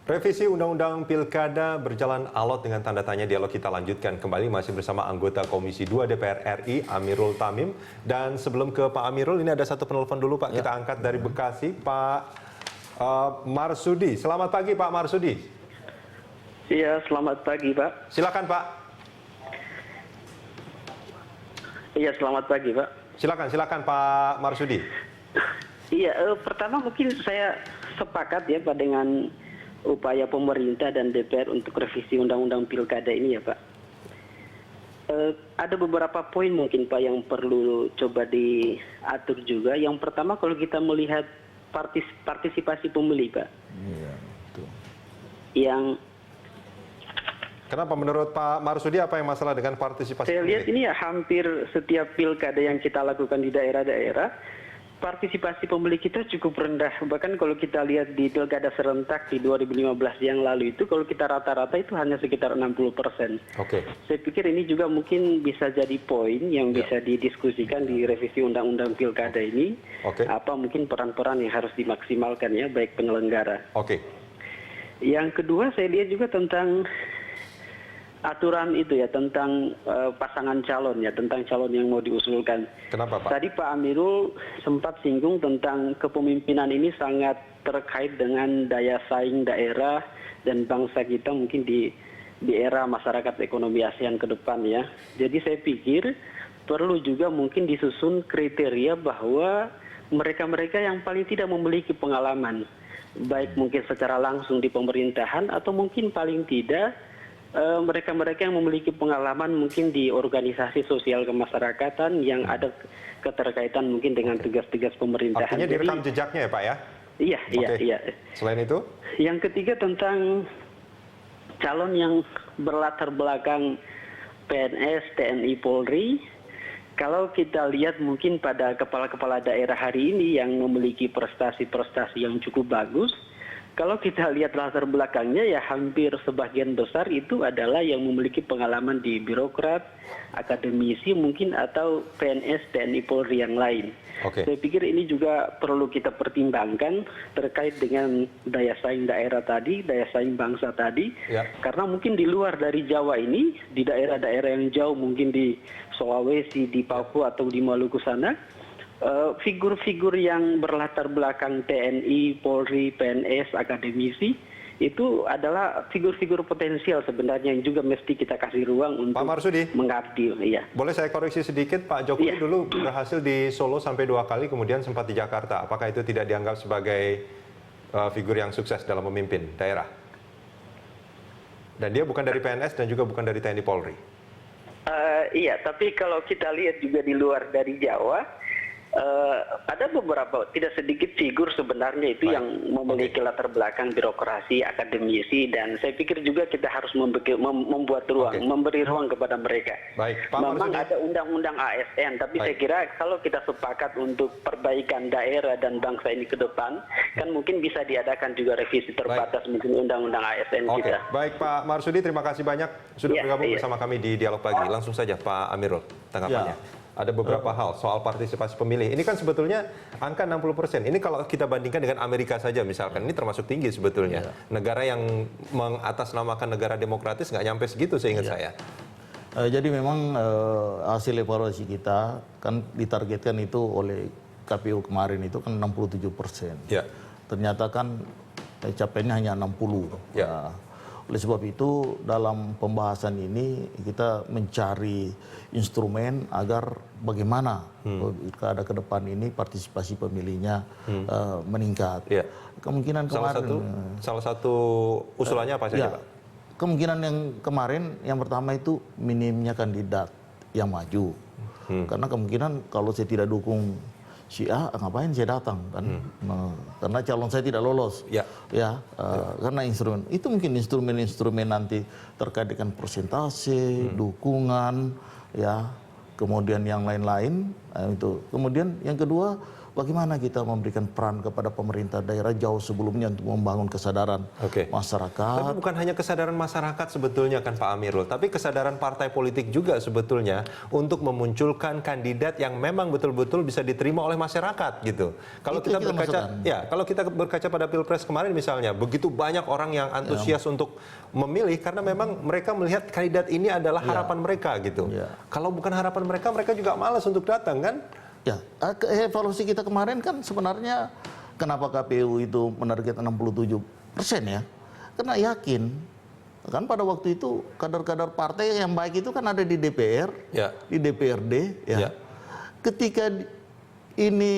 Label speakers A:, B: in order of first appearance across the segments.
A: Revisi Undang-Undang Pilkada berjalan alot dengan tanda tanya. Dialog kita lanjutkan kembali masih bersama anggota Komisi 2 DPR RI Amirul Tamim. Dan sebelum ke Pak Amirul, ini ada satu penelpon dulu Pak, kita angkat dari Bekasi, Pak Marsudi. Selamat pagi Pak Marsudi.
B: Iya, selamat pagi Pak.
A: Silakan Pak.
B: Iya, selamat pagi Pak.
A: Silakan Pak Marsudi.
B: Iya, pertama mungkin saya sepakat ya Pak dengan upaya pemerintah dan DPR untuk revisi Undang-Undang Pilkada ini ya Pak. Ada beberapa poin mungkin Pak yang perlu coba diatur juga. Yang pertama kalau kita melihat partisipasi pemilih Pak.
C: Iya, betul.
B: Yang
A: Kenapa menurut Pak Marsudi apa yang masalah dengan partisipasi
B: saya
A: pemilih?
B: lihat ini ya hampir setiap pilkada yang kita lakukan di daerah-daerah, partisipasi pemilih kita cukup rendah. Bahkan kalau kita lihat di pilkada serentak di 2015 yang lalu itu, kalau kita rata-rata itu hanya sekitar 60%.
A: Oke.
B: Saya pikir ini juga mungkin bisa jadi poin yang bisa didiskusikan di revisi Undang-Undang Pilkada ini.
A: Oke.
B: Apa mungkin peran-peran yang harus dimaksimalkan ya, baik penyelenggara.
A: Oke.
B: Yang kedua saya lihat juga tentang aturan itu ya, tentang pasangan calon ya, tentang calon yang mau diusulkan.
A: Kenapa Pak?
B: Tadi Pak Amirul sempat singgung tentang kepemimpinan ini sangat terkait dengan daya saing daerah dan bangsa kita mungkin di era masyarakat ekonomi ASEAN ke depan ya. Jadi saya pikir perlu juga mungkin disusun kriteria bahwa mereka-mereka yang paling tidak memiliki pengalaman, baik mungkin secara langsung di pemerintahan atau mungkin paling tidak mereka-mereka yang memiliki pengalaman mungkin di organisasi sosial kemasyarakatan yang ada keterkaitan mungkin dengan tugas-tugas pemerintahan.
A: Artinya direkam jejaknya ya Pak ya?
B: Iya, iya.
A: Selain itu?
B: Yang ketiga tentang calon yang berlatar belakang PNS, TNI, Polri. Kalau kita lihat mungkin pada kepala-kepala daerah hari ini yang memiliki prestasi-prestasi yang cukup bagus, kalau kita lihat latar belakangnya ya hampir sebagian besar itu adalah yang memiliki pengalaman di birokrat, akademisi mungkin atau PNS, TNI, Polri yang lain.
A: Oke.
B: Saya pikir ini juga perlu kita pertimbangkan terkait dengan daya saing daerah tadi, daya saing bangsa tadi.
A: Ya.
B: Karena mungkin di luar dari Jawa ini, di daerah-daerah yang jauh mungkin di Sulawesi, di Papua atau di Maluku sana, figur-figur yang berlatar belakang TNI, Polri, PNS, akademisi itu adalah figur-figur potensial sebenarnya yang juga mesti kita kasih ruang untuk
A: Pak Marsudi,
B: mengabdi. Iya.
A: boleh saya koreksi sedikit, Pak Jokowi dulu berhasil di Solo sampai 2 kali, kemudian sempat di Jakarta. Apakah itu tidak dianggap sebagai figur yang sukses dalam memimpin daerah? Dan dia bukan dari PNS dan juga bukan dari TNI Polri.
B: Iya, tapi kalau kita lihat juga di luar dari Jawa, ada beberapa, tidak sedikit figur sebenarnya itu yang memiliki latar belakang birokrasi, akademisi, dan saya pikir juga kita harus membuat ruang, memberi ruang kepada mereka.
A: Baik, Pak
B: Memang
A: Marsudi.
B: ada undang-undang ASN, tapi saya kira kalau kita sepakat untuk perbaikan daerah dan bangsa ini ke depan, kan mungkin bisa diadakan juga revisi terbatas mungkin undang-undang ASN
A: Oke,
B: kita.
A: baik Pak Marsudi, terima kasih banyak sudah bergabung bersama kami di Dialog Pagi. Langsung saja Pak Amirul, tanggapannya. Ada beberapa hal soal partisipasi pemilih. Ini kan sebetulnya angka 60%. Ini kalau kita bandingkan dengan Amerika saja misalkan, ini termasuk tinggi sebetulnya. Negara yang mengatasnamakan negara demokratis nggak nyampe segitu seingat saya.
C: Jadi memang hasil evaluasi kita kan ditargetkan itu oleh KPU kemarin itu kan 67%.
A: Ya.
C: Ternyata kan capaiannya hanya 60%.
A: Ya.
C: Oleh sebab itu dalam pembahasan ini kita mencari instrumen agar bagaimana pilkada ke depan ini partisipasi pemilihnya meningkat.
A: Ya.
C: Kemungkinan kemarin
A: salah satu usulannya apa saja Pak?
C: Kemungkinan yang kemarin yang pertama itu minimnya kandidat yang maju. Karena kemungkinan kalau saya tidak dukung si A, ngapain saya datang kan? Karena calon saya tidak lolos. Karena instrumen itu mungkin instrumen-instrumen nanti terkait dengan persentase, dukungan, ya, kemudian yang lain-lain itu. Kemudian yang kedua bagaimana kita memberikan peran kepada pemerintah daerah jauh sebelumnya untuk membangun kesadaran masyarakat.
A: Tapi bukan hanya kesadaran masyarakat sebetulnya kan Pak Amirul, tapi kesadaran partai politik juga sebetulnya untuk memunculkan kandidat yang memang betul-betul bisa diterima oleh masyarakat gitu. Kalau kita berkaca, kalau kita berkaca pada Pilpres kemarin misalnya, begitu banyak orang yang antusias untuk memilih karena memang mereka melihat kandidat ini adalah harapan mereka gitu. Kalau bukan harapan mereka, mereka juga malas untuk datang kan?
C: Ya, evaluasi kita kemarin kan sebenarnya kenapa KPU itu menarget 67% ya? Karena yakin kan pada waktu itu kader-kader partai yang baik itu kan ada di DPR, di DPRD, ya. Ketika ini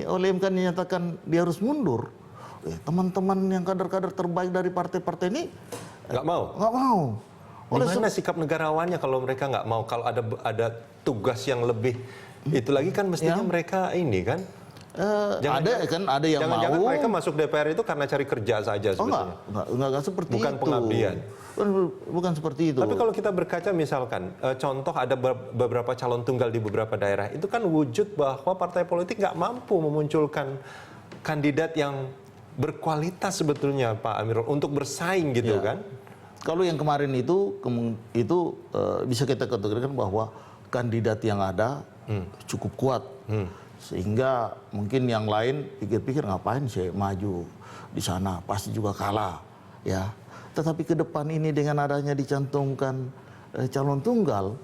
C: oleh MK dinyatakan dia harus mundur, teman-teman yang kader-kader terbaik dari partai-partai ini
A: nggak mau.
C: Nggak mau.
A: Gimana sikap negarawannya kalau mereka nggak mau? Kalau ada tugas yang lebih itu lagi kan mestinya mereka ini kan?
C: Ada yang mau.
A: Jangan-jangan mereka masuk DPR itu karena cari kerja saja sebetulnya.
C: Enggak seperti
A: bukan
C: itu.
A: Pengabdian.
C: Bukan seperti itu.
A: Tapi kalau kita berkaca misalkan, contoh ada beberapa calon tunggal di beberapa daerah, itu kan wujud bahwa partai politik nggak mampu memunculkan kandidat yang berkualitas sebetulnya Pak Amirul untuk bersaing gitu kan?
C: Kalau yang kemarin itu bisa kita kategorikan bahwa kandidat yang ada cukup kuat, sehingga mungkin yang lain pikir-pikir ngapain sih maju di sana, pasti juga kalah, ya. Tetapi ke depan ini dengan adanya dicantumkan calon tunggal,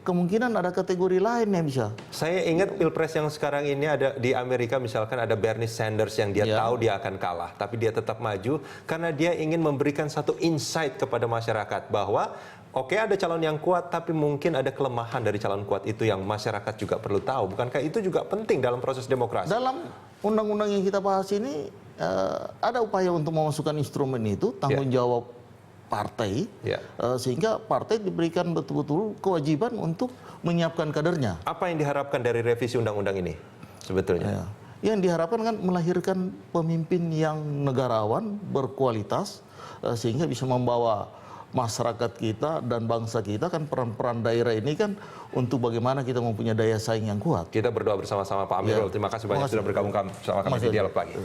C: kemungkinan ada kategori lain yang bisa.
A: Saya ingat Pilpres yang sekarang ini ada di Amerika misalkan ada Bernie Sanders yang dia tahu dia akan kalah, tapi dia tetap maju karena dia ingin memberikan satu insight kepada masyarakat bahwa ada calon yang kuat, tapi mungkin ada kelemahan dari calon kuat itu yang masyarakat juga perlu tahu. Bukankah itu juga penting dalam proses demokrasi?
C: Dalam undang-undang yang kita bahas ini ada upaya untuk memasukkan instrumen itu, tanggung jawab partai, sehingga partai diberikan betul-betul kewajiban untuk menyiapkan kadernya.
A: Apa yang diharapkan dari revisi undang-undang ini sebetulnya?
C: Yang diharapkan kan melahirkan pemimpin yang negarawan, berkualitas, sehingga bisa membawa masyarakat kita dan bangsa kita kan peran-peran daerah ini kan untuk bagaimana kita mempunyai daya saing yang kuat.
A: Kita berdoa bersama-sama Pak Amirul. Terima kasih banyak sudah bergabung bersama kami di Dialog Pagi.